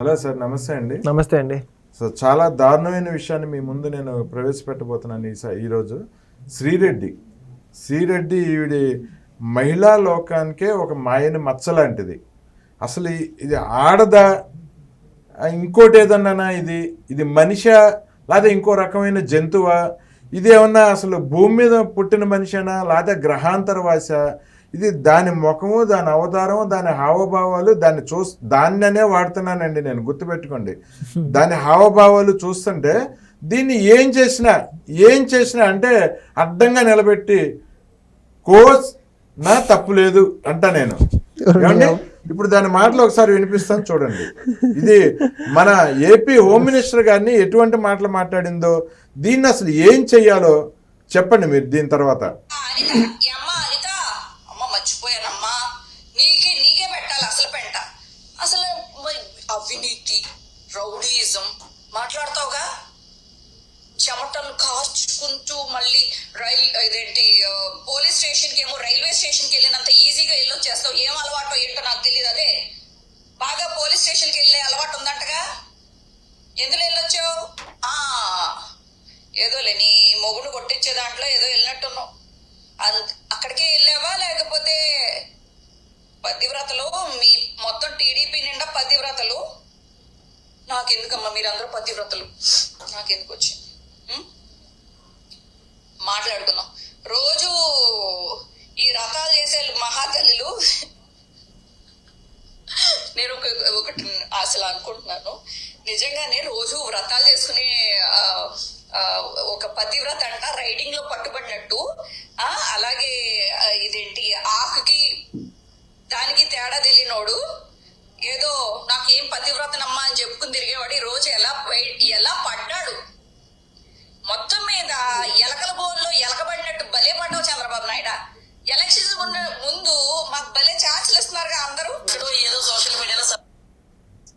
Hello sir, నమస్తే అండి. నమస్తే అండి. సో చాలా దారుణమైన విషయాన్ని మీ ముందు నేను ప్రవేశపెట్టబోతున్నాను ఈరోజు. శ్రీరెడ్డి ఈవిడి మహిళా లోకానికే ఒక మాయని మచ్చలాంటిది. అసలు ఇది ఆడదా, ఇంకోటి ఏదన్నా, ఇది మనిషా లేదా ఇంకో రకమైన జంతువా, ఇది ఏమన్నా అసలు భూమి మీద పుట్టిన మనిషినా లేదా గ్రహాంతరవాస? ఇది దాని ముఖము, దాని అవతారం, దాని హావభావాలు, దాన్ననే వాడుతున్నానండి నేను, గుర్తుపెట్టుకోండి. దాని హావభావాలు చూస్తుంటే దీన్ని ఏం చేసినా అంటే అడ్డంగా నిలబెట్టి నా తప్పు లేదు అంట నేను. ఇప్పుడు దాని మాటలు ఒకసారి వినిపిస్తాను, చూడండి. ఇది మన ఏపీ హోమ్ మినిస్టర్ గారిని ఎటువంటి మాటలు మాట్లాడిందో, దీన్ని అసలు ఏం చెయ్యాలో చెప్పండి మీరు దీని తర్వాత. మర్చిపోయానమ్మా, నీకే పెట్టాలి అసలు పెంట. అసలు అవినీతి, రౌడీయిజం మాట్లాడతావుగా, చెమటలు కాచుకుంటూ మళ్ళీ పోలీస్ స్టేషన్కి ఏమో రైల్వే స్టేషన్కి వెళ్ళినంత ఈజీగా వెళ్ళొచ్చేస్తావు. ఏం అలవాటో ఏంటో నాకు తెలియదు. అదే బాగా పోలీస్ స్టేషన్కి వెళ్ళే అలవాటు ఉందంటగా, ఎందులో వెళ్ళొచ్చావు? ఏదోలే నీ మొగుడు కొట్టించే దాంట్లో ఏదో వెళ్ళినట్టున్నావు. అక్కడికే వెళ్ళావా, లేకపోతే పతివ్రతలు మీ మొత్తం టీడీపీ నిండా పతివ్రతలు? నాకెందుకమ్మా మీరందరూ పతివ్రతలు, నాకెందుకు వచ్చింది? మాట్లాడుకుందాం. రోజు ఈ రథాలు చేసే మహాతల్లులు, నేను ఒకటి అసలు అనుకుంటున్నాను, నిజంగానే రోజు వ్రతాలు చేసుకునే ఒక పతివ్రత అంట రైడింగ్ లో పట్టుబడినట్టు, అలాగే ఇదేంటి ఆకుకి దానికి తేడా తెలియనోడు ఏదో నాకేం పతివ్రతనమ్మా అని చెప్పుకుని తిరిగేవాడు ఈ రోజు ఎలా పడ్డాడు. మొత్తం మీద ఎలకల బోన్లో ఎలకబడినట్టు భలే పడ్డావు చంద్రబాబు నాయుడు. ఎలక్షన్స్ ముందు మాకు భలే ఛాన్సులు ఇస్తున్నారుగా అందరూ. ఏదో సోషల్ మీడియాలో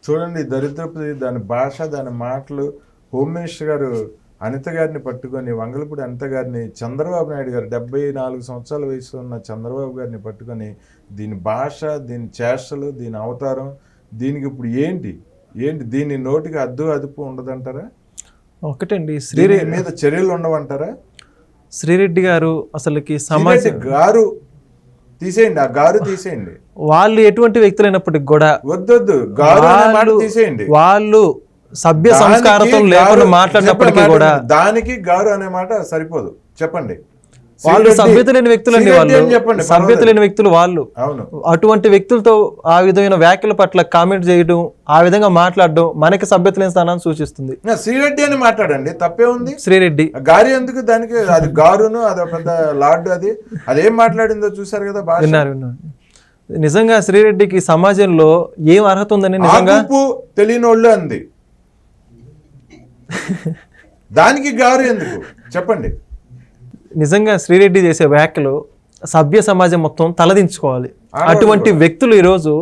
చూడండి, దరిద్రపు దాని భాష, దాని మాటలు. హోమ్ మినిస్టర్ గారు అనిత గారిని పట్టుకొని, వంగలపూడి అనిత గారిని, చంద్రబాబు నాయుడు గారు 74 సంవత్సరాల వయసులో ఉన్న చంద్రబాబు గారిని పట్టుకొని, దీని భాష, దీని చేష్టలు, దీని అవతారం, దీనికి ఇప్పుడు ఏంటి దీని నోటికి అదుపు ఉండదంటారా? ఒకటండి, శ్రీరెడ్డి మీద చర్యలు ఉండవంటారా? శ్రీరెడ్డి గారు అసలుకి గారు తీసేయండి, ఆ గారు తీసేయండి. వాళ్ళు ఎటువంటి వ్యక్తులైనప్పటికి కూడా వద్దొద్దు, గారు తీసేయండి. వాళ్ళు సభ్య సంస్కారంతో లేకుండా మాట్లాడినప్పటికీ కూడా దానికి గారు అనే మాట సరిపోదు. చెప్పండి, వాళ్ళు సభ్యత లేని వ్యక్తులండి, వాళ్ళు సభ్యత లేని వ్యక్తులు వాళ్ళు. అవును, అటువంటి వ్యక్తులతో ఆ విధమైన వ్యాఖ్యల పట్ల కామెంట్ చేయడం, ఆ విధంగా మాట్లాడడం మనకి సభ్యత లేని స్థానాన్ని సూచిస్తుంది. శ్రీరెడ్డి అని మాట్లాడండి, తప్పే ఉంది. శ్రీరెడ్డి గారి ఎందుకు? దానికి అది గారును, అది పెద్ద లార్డు, అదేం మాట్లాడిందో చూసారు కదా. విన్నారు. నిజంగా శ్రీరెడ్డికి సమాజంలో ఏం అర్హత ఉందని నిజంగా తెలియనోళ్ళు అంది. దానికి గారు ఎందుకు చెప్పండి. నిజంగా శ్రీరెడ్డి చేసే వ్యాఖ్యలు సభ్య సమాజం మొత్తం తలదించుకోవాలి. అటువంటి వ్యక్తులు ఈరోజు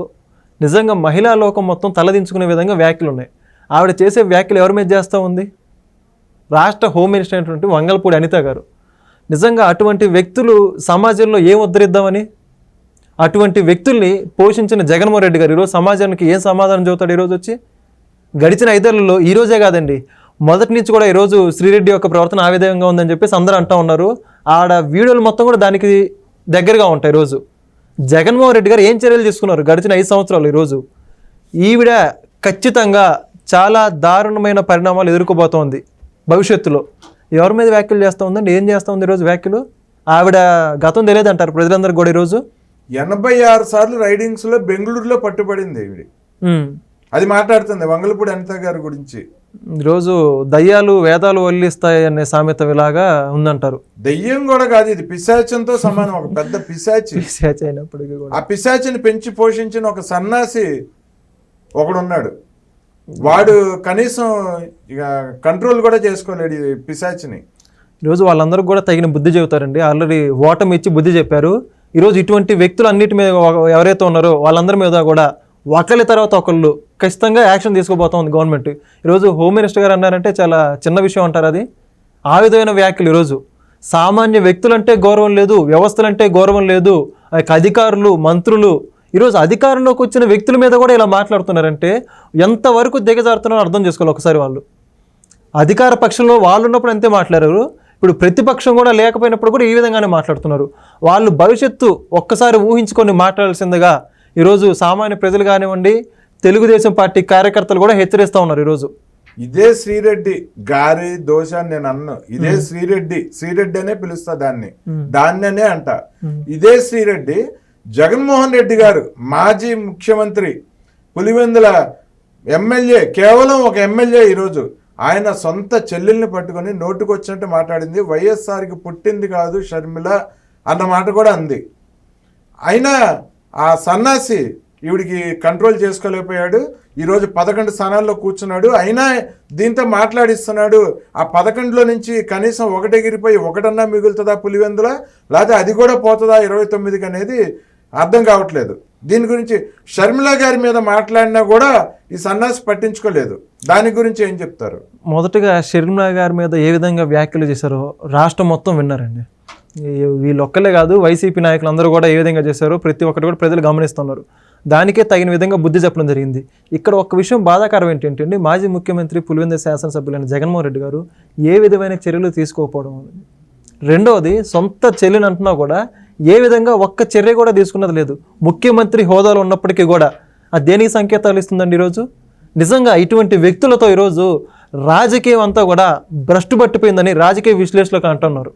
నిజంగా మహిళా లోకం మొత్తం తలదించుకునే విధంగా వ్యాఖ్యలు ఉన్నాయి. ఆవిడ చేసే వ్యాఖ్యలు ఎవరి మీద చేస్తూ ఉంది? రాష్ట్ర హోమ్ మినిస్టర్ అయినటువంటి వంగలపూడి అనిత గారు. నిజంగా అటువంటి వ్యక్తులు సమాజంలో ఏం ఉద్ధరిద్దామని, అటువంటి వ్యక్తుల్ని పోషించిన జగన్మోహన్ రెడ్డి గారు ఈరోజు సమాజానికి ఏం సమాధానం చెబుతాడు? ఈరోజు వచ్చి గడిచిన 5 ఏళ్లలో ఈరోజే కాదండి, మొదటి నుంచి కూడా ఈరోజు శ్రీరెడ్డి యొక్క ప్రవర్తన ఆ విధంగా ఉందని చెప్పేసి అందరూ అంటూ ఉన్నారు. ఆడ వీడియోలు మొత్తం కూడా దానికి దగ్గరగా ఉంటాయి. ఈరోజు జగన్మోహన్ రెడ్డి గారు ఏం చర్యలు తీసుకున్నారు గడిచిన 5 సంవత్సరాలు? ఈరోజు ఈవిడ ఖచ్చితంగా చాలా దారుణమైన పరిణామాలు ఎదుర్కోబోతోంది భవిష్యత్తులో. ఎవరి మీద వ్యాఖ్యలు చేస్తూ ఉందండి? ఏం చేస్తూ ఉంది ఈరోజు వ్యాఖ్యలు? ఆవిడ గతం తెలియదు అంటారు ప్రజలందరూ కూడా. ఈరోజు 86 సార్లు రైడింగ్స్ లో బెంగళూరులో పట్టుబడింది ఈవిడ. అది మాట్లాడుతుంది వంగలపూడి అనిత గారి గురించి. ఈరోజు దయ్యాలు వేదాలు వల్లిస్తాయి అనే సామెత ఇలాగా ఉందంటారు. దయ్యం కూడా కాదు, ఇది పిశాచంతో సమానం. ఒక పెద్ద పిశాచి అయినప్పటికీ కూడా ఆ పిశాచిని పెంచి పోషించిన ఒక సన్నాసి ఒకడున్నాడు. వాడు కనీసం ఇక కంట్రోల్ కూడా చేసుకోలేడు ఈ పిశాచిని. ఈరోజు వాళ్ళందరూ కూడా తగిన బుద్ధి చెబుతారండి. ఆల్రెడీ ఓటమి ఇచ్చి బుద్ధి చెప్పారు. ఈరోజు ఇటువంటి వ్యక్తులు అన్నిటి మీద ఎవరైతే ఉన్నారో వాళ్ళందరి మీద కూడా ఒకళ్ళ తర్వాత ఒకళ్ళు ఖచ్చితంగా యాక్షన్ తీసుకోబోతోంది గవర్నమెంట్. ఈరోజు హోమ్ మినిస్టర్ గారు అన్నారంటే చాలా చిన్న విషయం అంటారు అది. ఆ విధమైన వ్యాఖ్యలు ఈరోజు సామాన్య వ్యక్తులంటే గౌరవం లేదు, వ్యవస్థలంటే గౌరవం లేదు, అధికారులు, మంత్రులు ఈరోజు అధికారంలోకి వచ్చిన వ్యక్తుల మీద కూడా ఇలా మాట్లాడుతున్నారంటే ఎంతవరకు దిగజారుతున్నారో అర్థం చేసుకోవాలి ఒకసారి. వాళ్ళు అధికార పక్షంలో వాళ్ళు ఉన్నప్పుడు అంతే మాట్లాడారు, ఇప్పుడు ప్రతిపక్షం కూడా లేకపోయినప్పుడు కూడా ఈ విధంగానే మాట్లాడుతున్నారు. వాళ్ళు భవిష్యత్తు ఒక్కసారి ఊహించుకొని మాట్లాడాల్సిందిగా ఈరోజు సామాన్య ప్రజలు కానివ్వండి, తెలుగుదేశం పార్టీ కార్యకర్తలు కూడా హెచ్చరిస్తూ ఉన్నారు. ఈరోజు ఇదే శ్రీరెడ్డి గారి దోష అని నేను అన్ను, ఇదే శ్రీరెడ్డి అనే పిలుస్తా దాన్ని అనే అంట. ఇదే శ్రీరెడ్డి జగన్మోహన్ రెడ్డి గారు మాజీ ముఖ్యమంత్రి, పులివెందుల ఎమ్మెల్యే, కేవలం ఒక ఎమ్మెల్యే, ఈరోజు ఆయన సొంత చెల్లెల్ని పట్టుకొని నోటుకు వచ్చినట్టు మాట్లాడింది. వైఎస్ఆర్కి పుట్టింది కాదు షర్మిల అన్న మాట కూడా అంది. అయినా ఆ సన్నాసి ఈవిడికి కంట్రోల్ చేసుకోలేకపోయాడు. ఈరోజు 11 స్థానాల్లో కూర్చున్నాడు. అయినా దీంతో మాట్లాడిస్తున్నాడు. ఆ 11లో నుంచి కనీసం ఒకటి ఎగిరిపోయి ఒకటన్నా మిగులుతుందా పులివెందుల, లేకపోతే అది కూడా పోతుందా 29కి అనేది అర్థం కావట్లేదు. దీని గురించి షర్మిల గారి మీద మాట్లాడినా కూడా ఈ సన్నాసి పట్టించుకోలేదు. దాని గురించి ఏం చెప్తారు? మొదటగా షర్మిల గారి మీద ఏ విధంగా వ్యాఖ్యలు చేశారో రాష్ట్రం మొత్తం విన్నారండి. వీళ్ళొక్కలే కాదు, వైసీపీ నాయకులు అందరూ కూడా ఏ విధంగా చేశారో ప్రతి ఒక్కటి కూడా ప్రజలు గమనిస్తున్నారు. దానికే తగిన విధంగా బుద్ధి చెప్పడం జరిగింది. ఇక్కడ ఒక విషయం బాధాకరం ఏంటంటే మాజీ ముఖ్యమంత్రి పులివెందుల శాసనసభ్యులైన జగన్మోహన్ రెడ్డి గారు ఏ విధమైన చర్యలు తీసుకోకపోవడం. రెండవది, సొంత చెల్లిని అంటున్నా కూడా ఏ విధంగా ఒక్క చర్య కూడా తీసుకున్నది లేదు. ముఖ్యమంత్రి హోదాలో ఉన్నప్పటికీ కూడా అది దేనికి సంకేతాలు ఇస్తుందండి? ఈరోజు నిజంగా ఇటువంటి వ్యక్తులతో ఈరోజు రాజకీయం అంతా కూడా భ్రష్టు పట్టిపోయిందని రాజకీయ విశ్లేషకులు అంటున్నారు.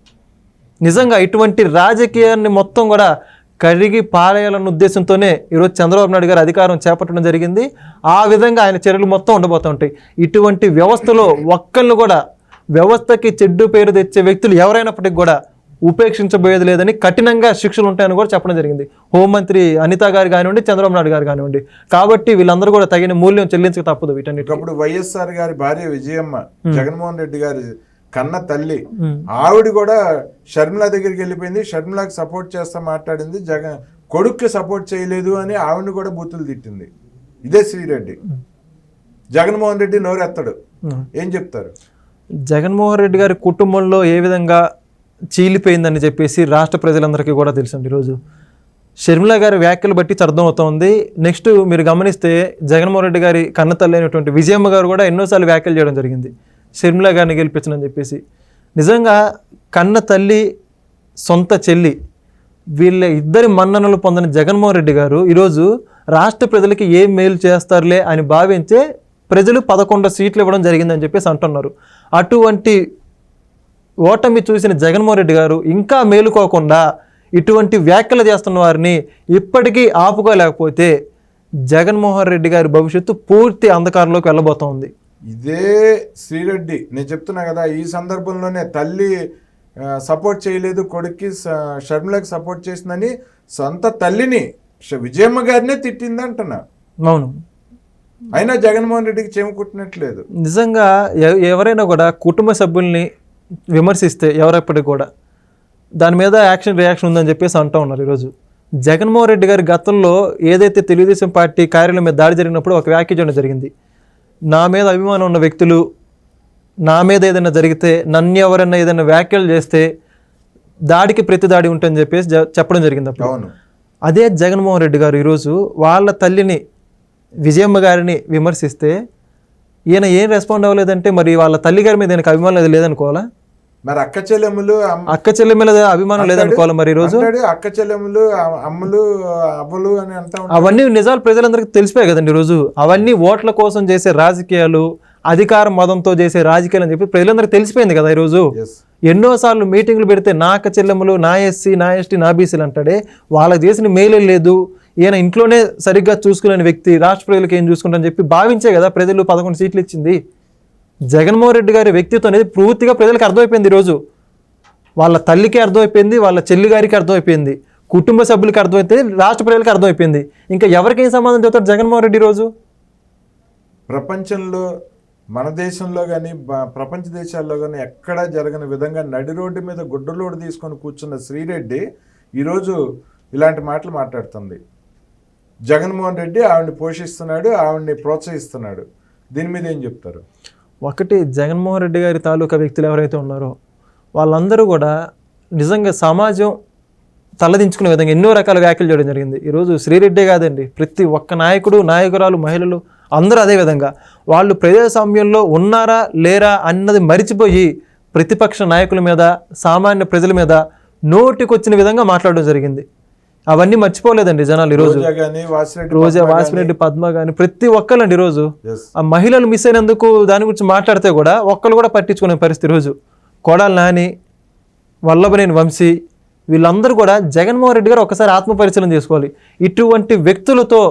నిజంగా ఇటువంటి రాజకీయాన్ని మొత్తం కూడా కరిగి పారేయాలన్న ఉద్దేశంతోనే ఈరోజు చంద్రబాబు నాయుడు గారు అధికారం చేపట్టడం జరిగింది. ఆ విధంగా ఆయన చర్యలు మొత్తం ఉండబోతూ ఉంటాయి. ఇటువంటి వ్యవస్థలో ఒక్కళ్ళు కూడా వ్యవస్థకి చెడ్డు పేరు తెచ్చే వ్యక్తులు ఎవరైనప్పటికీ కూడా ఉపేక్షించబోయేది లేదని, కఠినంగా శిక్షలు ఉంటాయని కూడా చెప్పడం జరిగింది. హోంమంత్రి అనిత గారు కానివ్వండి, చంద్రబాబు నాయుడు గారు కానివ్వండి. కాబట్టి వీళ్ళందరూ కూడా తగిన మూల్యం చెల్లించక తప్పదు వీటన్నిటి. అప్పుడు వైఎస్ఆర్ గారి భార్య విజయమ్మ, జగన్మోహన్ రెడ్డి గారి కన్న తల్లి, ఆవిడ కూడా షర్మిల దగ్గరికి వెళ్ళిపోయింది. షర్మిలకి సపోర్ట్ చేస్తా మాట్లాడింది, కొడుక్కి సపోర్ట్ చేయలేదు అని ఆవిడని కూడా బూతులు తిట్టింది. ఇదే శ్రీరెడ్డి. జగన్మోహన్ రెడ్డి నోరెత్తడు. ఏం చెప్తారు? జగన్మోహన్ రెడ్డి గారి కుటుంబంలో ఏ విధంగా చీలిపోయిందని చెప్పేసి రాష్ట్ర ప్రజలందరికీ కూడా తెలుసండి. ఈరోజు షర్మిల గారి వ్యాఖ్యలు బట్టి అర్థమవుతోంది. నెక్స్ట్ మీరు గమనిస్తే జగన్మోహన్ రెడ్డి గారి కన్నతల్లి అయినటువంటి విజయమ్మ గారు కూడా ఎన్నోసార్లు వ్యాఖ్యలు చేయడం జరిగింది, షర్మిల గారిని గెలిపించనని చెప్పేసి. నిజంగా కన్న తల్లి, సొంత చెల్లి, వీళ్ళ ఇద్దరి మన్ననలు పొందిన జగన్మోహన్ రెడ్డి గారు ఈరోజు రాష్ట్ర ప్రజలకి ఏం మేలు చేస్తారులే అని భావించే ప్రజలు 11 సీట్లు ఇవ్వడం జరిగిందని చెప్పేసి అంటున్నారు. అటువంటి ఓటమి చూసిన జగన్మోహన్ రెడ్డి గారు ఇంకా మేలుకోకుండా ఇటువంటి వ్యాఖ్యలు చేస్తున్న వారిని ఇప్పటికీ ఆపుకోలేకపోతే జగన్మోహన్ రెడ్డి గారి భవిష్యత్తు పూర్తి అంధకారంలోకి వెళ్ళబోతోంది. ఇదే శ్రీరెడ్డి, నేను చెప్తున్నా కదా, ఈ సందర్భంలోనే తల్లి సపోర్ట్ చేయలేదు కొడుక్కి, షర్మిలకి సపోర్ట్ చేసిందని సొంత తల్లిని విజయమ్మ గారినే తిట్టింది అంటున్నా. అవును. అయినా జగన్మోహన్ రెడ్డికి చేమకుట్టినట్లేదు. నిజంగా ఎవరైనా కూడా కుటుంబ సభ్యుల్ని విమర్శిస్తే ఎవరెప్పటికి కూడా దాని మీద రియాక్షన్ ఉందని చెప్పేసి అంటూ ఉన్నారు. ఈరోజు జగన్మోహన్ రెడ్డి గారి గతంలో ఏదైతే తెలుగుదేశం పార్టీ కార్యాలయం మీద దాడి జరిగినప్పుడు ఒక వ్యాఖ్య చేయడం జరిగింది. నా మీద అభిమానం ఉన్న వ్యక్తులు నా మీద ఏదైనా జరిగితే, నన్ను ఎవరైనా ఏదైనా వ్యాఖ్యలు చేస్తే దాడికి ప్రతి దాడి ఉంటుందని చెప్పేసి చెప్పడం జరిగింది అప్పుడు. అదే జగన్మోహన్ రెడ్డి గారు ఈరోజు వాళ్ళ తల్లిని విజయమ్మ గారిని విమర్శిస్తే ఈయన ఏం రెస్పాండ్ అవ్వలేదంటే మరి వాళ్ళ తల్లి గారి మీద ఈయనకు అభిమానం లేదనుకోవాలా? మరి అక్క చెల్లెముల అభిమానం లేదనుకోవాలి. మరి ఈరోజు అక్క చెల్లెములు, అమ్మలు, అవ్వలు అని అంటా అవన్నీ నిజాలు ప్రజలందరికీ తెలిసిపోయాయి కదండి. ఈరోజు అవన్నీ ఓట్ల కోసం చేసే రాజకీయాలు, అధికార మదంతో చేసే రాజకీయాలు అని చెప్పి ప్రజలందరికీ తెలిసిపోయింది కదా. ఈరోజు ఎన్నోసార్లు మీటింగ్లు పెడితే నా అక్క చెల్లెములు, నా ఎస్సీ, నా ఎస్టీ, నా బీసీలు అంటాడే, వాళ్ళకి చేసిన మేలే లేదు, ఈయన ఇంట్లోనే సరిగ్గా చూసుకునే వ్యక్తి, రాష్ట్ర ప్రజలకు ఏం చూసుకుంటారని చెప్పి భావించే కదా ప్రజలు 11 సీట్లు ఇచ్చింది. జగన్మోహన్ రెడ్డి గారి వ్యక్తిత్వం అనేది పూర్తిగా ప్రజలకు అర్థమైపోయింది. ఈరోజు వాళ్ళ తల్లికి అర్థమైపోయింది, వాళ్ళ చెల్లి గారికి అర్థమైపోయింది, కుటుంబ సభ్యులకి అర్థమైతే, రాష్ట్ర ప్రజలకు అర్థమైపోయింది. ఇంకా ఎవరికేం సమాధానం చెబుతారు జగన్మోహన్ రెడ్డి? ఈరోజు ప్రపంచంలో, మన దేశంలో కానీ ప్రపంచ దేశాల్లో కానీ ఎక్కడా జరగని విధంగా నడి రోడ్డు మీద గుడ్డలోడు తీసుకొని కూర్చున్న శ్రీరెడ్డి ఈరోజు ఇలాంటి మాటలు మాట్లాడుతుంది. జగన్మోహన్ రెడ్డి ఆవిడని పోషిస్తున్నాడు, ఆవిడని ప్రోత్సహిస్తున్నాడు. దీని మీద ఏం చెప్తారు? ఒకటి, జగన్మోహన్ రెడ్డి గారి తాలూకా వ్యక్తులు ఎవరైతే ఉన్నారో వాళ్ళందరూ కూడా నిజంగా సమాజం తలదించుకునే విధంగా ఎన్నో రకాల వ్యాఖ్యలు చేయడం జరిగింది. ఈరోజు శ్రీరెడ్డే కాదండి, ప్రతి ఒక్క నాయకుడు, నాయకురాలు, మహిళలు అందరూ అదే విధంగా వాళ్ళు ప్రజాస్వామ్యంలో ఉన్నారా లేరా అన్నది మరిచిపోయి ప్రతిపక్ష నాయకుల మీద, సామాన్య ప్రజల మీద నోటికొచ్చిన విధంగా మాట్లాడడం జరిగింది. అవన్నీ మర్చిపోలేదండి జనాలు ఈరోజు. రోజా, వాసిరెడ్డి, పద్మ కానీ ప్రతి ఒక్కళ్ళండి ఈరోజు ఆ మహిళలు మిస్ అయినందుకు దాని గురించి మాట్లాడితే కూడా ఒక్కళ్ళు కూడా పట్టించుకునే పరిస్థితి. ఈరోజు కొడాలి నాని, వల్లభనేని వంశీ వీళ్ళందరూ కూడా జగన్మోహన్ రెడ్డి గారు ఒకసారి ఆత్మపరిశీలన చేసుకోవాలి. ఇటువంటి వ్యక్తులతో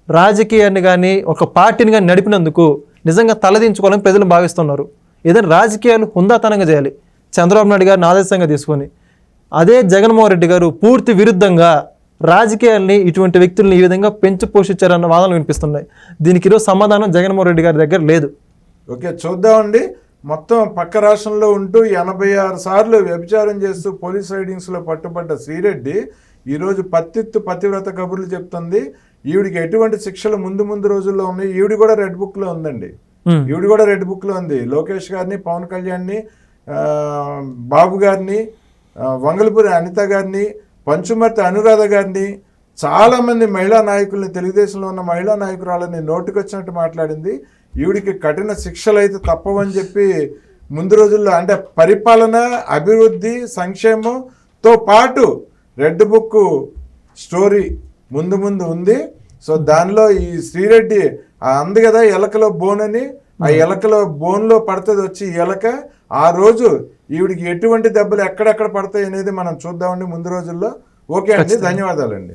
రాజకీయాన్ని కానీ ఒక పార్టీని కానీ నడిపినందుకు నిజంగా తలదించుకోవాలని ప్రజలు భావిస్తున్నారు. ఏదైనా రాజకీయాలు హుందాతనంగా చేయాలి, చంద్రబాబు నాయుడు గారిని ఆదర్శంగా తీసుకొని. అదే జగన్మోహన్ రెడ్డి గారు పూర్తి విరుద్ధంగా రాజకీయాల్ని, ఇటువంటి వ్యక్తుల్ని ఈ విధంగా పెంచి పోషించారన్న వాదనలు వినిపిస్తున్నాయి. దీనికి ఈరోజు సమాధానం జగన్మోహన్ రెడ్డి గారి దగ్గర లేదు. ఓకే, చూద్దామండి. మొత్తం పక్క రాష్ట్రంలో ఉంటూ 86 సార్లు వ్యభిచారం చేస్తూ పోలీస్ రైడింగ్స్లో పట్టుబడ్డ శ్రీరెడ్డి ఈరోజు పతివ్రత కబుర్లు చెప్తుంది. ఈవిడికి ఎటువంటి శిక్షలు ముందు రోజుల్లో ఉన్నాయి. ఈవిడి కూడా రెడ్ బుక్లో ఉందండి. ఈవిడ కూడా రెడ్ బుక్లో ఉంది. లోకేష్ గారిని, పవన్ కళ్యాణ్ని, బాబు గారిని, వంగలపూరి అనిత గారిని, పంచుమర్తి అనురాధ గారిని, చాలామంది మహిళా నాయకుల్ని, తెలుగుదేశంలో ఉన్న మహిళా నాయకురాలని నోటికొచ్చినట్టు మాట్లాడింది. ఈవిడికి కఠిన శిక్షలు అయితే తప్పవని చెప్పి ముందు రోజుల్లో అంటే పరిపాలన, అభివృద్ధి, సంక్షేమంతో పాటు రెడ్ బుక్ స్టోరీ ముందు ఉంది. సో దానిలో ఈ శ్రీరెడ్డి అంది కదా ఎలకలో బోన్ అని, ఆ ఎలకలో బోన్లో పడుతుంది వచ్చి ఎలక. ఆ రోజు ఈవిడికి ఎటువంటి దెబ్బలు ఎక్కడెక్కడ పడతాయి అనేది మనం చూద్దామండి ముందు రోజుల్లో. ఓకే అండి, ధన్యవాదాలండి.